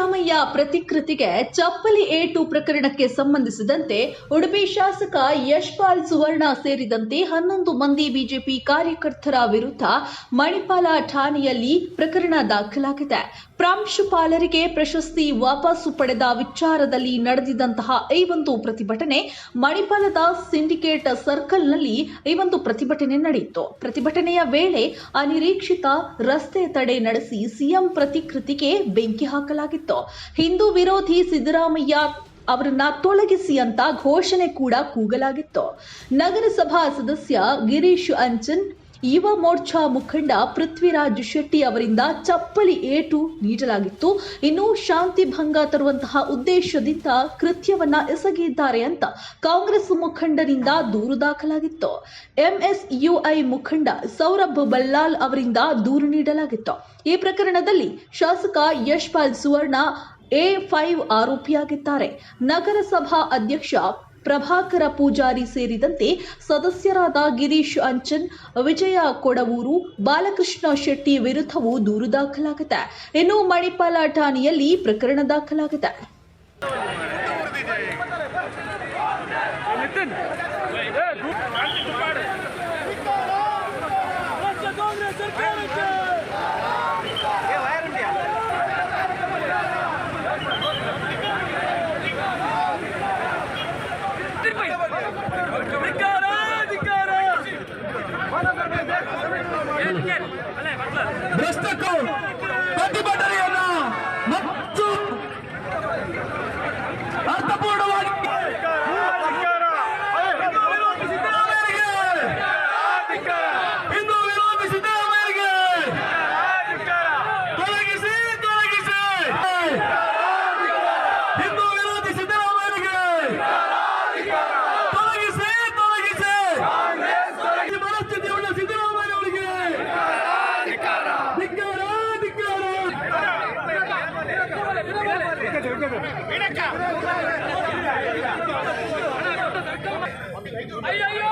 ಸಿದ್ದರಾಮಯ್ಯ ಪ್ರತಿಕೃತಿಗೆ ಚಪ್ಪಲಿ ಏಟು ಪ್ರಕರಣಕ್ಕೆ ಸಂಬಂಧಿಸಿದಂತೆ ಉಡುಪಿ ಶಾಸಕ ಯಶ್ಪಾಲ್ ಸುವರ್ಣ ಸೇರಿದಂತೆ 11 ಮಂದಿ ಬಿಜೆಪಿ ಕಾರ್ಯಕರ್ತರ ವಿರುದ್ಧ ಮಣಿಪಾಲ ಠಾಣೆಯಲ್ಲಿ ಪ್ರಕರಣ ದಾಖಲಾಗಿದೆ. ಪ್ರಾಂಶುಪಾಲರಿಗೆ ಪ್ರಶಸ್ತಿ ವಾಪಸ್ಸು ಪಡೆದ ವಿಚಾರದಲ್ಲಿ ನಡೆದಿದ್ದಂತಹ ಈ ಒಂದು ಪ್ರತಿಭಟನೆ ಮಣಿಪಾಲದ ಸಿಂಡಿಕೇಟ್ ಸರ್ಕಲ್ನಲ್ಲಿ ಈ ಒಂದು ಪ್ರತಿಭಟನೆ ನಡೆಯಿತು. ಪ್ರತಿಭಟನೆಯ ವೇಳೆ ಅನಿರೀಕ್ಷಿತ ರಸ್ತೆ ತಡೆ ನಡೆಸಿ ಸಿಎಂ ಪ್ರತಿಕೃತಿಗೆ ಬೆಂಕಿ ಹಾಕಲಾಗಿತ್ತು. ಹಿಂದೂ ವಿರೋಧಿ ಸಿದ್ದರಾಮಯ್ಯ ಅವರನ್ನ ತೊಲಗಿಸಿ ಅಂತ ಘೋಷಣೆ ಕೂಡ ಕೂಗಲಾಗಿತ್ತು. ನಗರಸಭಾ ಸದಸ್ಯ ಗಿರೀಶ್ ಅಂಚನ್, ಯುವ ಮೋರ್ಚಾ ಮುಖಂಡ ಪೃಥ್ವಿರಾಜ್ ಶೆಟ್ಟಿ ಅವರಿಂದ ಚಪ್ಪಲಿ ಏಟು ನೀಡಲಾಗಿತ್ತು. ಇನ್ನು ಶಾಂತಿ ಭಂಗ ತರುವಂತಹ ಉದ್ದೇಶದಿಂದ ಕೃತ್ಯವನ್ನ ಎಸಗಿದ್ದಾರೆ ಅಂತ ಕಾಂಗ್ರೆಸ್ ಮುಖಂಡರಿಂದ ದೂರು ದಾಖಲಾಗಿತ್ತು. ಎಂಎಸ್ಯುಐ ಮುಖಂಡ ಸೌರಭ್ ಬಲ್ಲಾಲ್ ಅವರಿಂದ ದೂರು ನೀಡಲಾಗಿತ್ತು. ಈ ಪ್ರಕರಣದಲ್ಲಿ ಶಾಸಕ ಯಶ್ಪಾಲ್ ಸುವರ್ಣ A5 ಆರೋಪಿಯಾಗಿದ್ದಾರೆ. ನಗರಸಭಾ ಅಧ್ಯಕ್ಷ ಪ್ರಭಾಕರ ಪೂಜಾರಿ ಸೇರಿದಂತೆ ಸದಸ್ಯರಾದ ಗಿರೀಶ್ ಅಂಚನ್, ವಿಜಯ ಕೊಡವೂರು, ಬಾಲಕೃಷ್ಣ ಶೆಟ್ಟಿ ವಿರುದ್ಧವೂ ದೂರು ದಾಖಲಾಗಿದೆ. ಇನ್ನು ಮಣಿಪಾಲ ಠಾಣೆಯಲ್ಲಿ ಪ್ರಕರಣ ದಾಖಲಾಗಿದೆ. ಭ್ರಷ್ಟಕ್ಕೂ ಪ್ರತಿಭಟನೆಯನ್ನ ಮತ್ತು ಅರ್ಥಪೂರ್ಣವಾಗಿ ಹಿಂದೂ ವಿರೋಧಿ ಸಿದ್ದರಾಮಯ್ಯರಿಗೆ ತೊಲಗಿಸಿ ಹಿಂದೂ ವಿರೋಧಿ ಸಿದ್ದರಾಮಯ್ಯರಿಗೆ ತೊಲಗಿಸಿ ಮನಸ್ಥಿತಿಯುಳ್ಳ ಸಿದ್ದರಾಮಯ್ಯವರಿಗೆ ಅಯ್ಯಯ್ಯೋ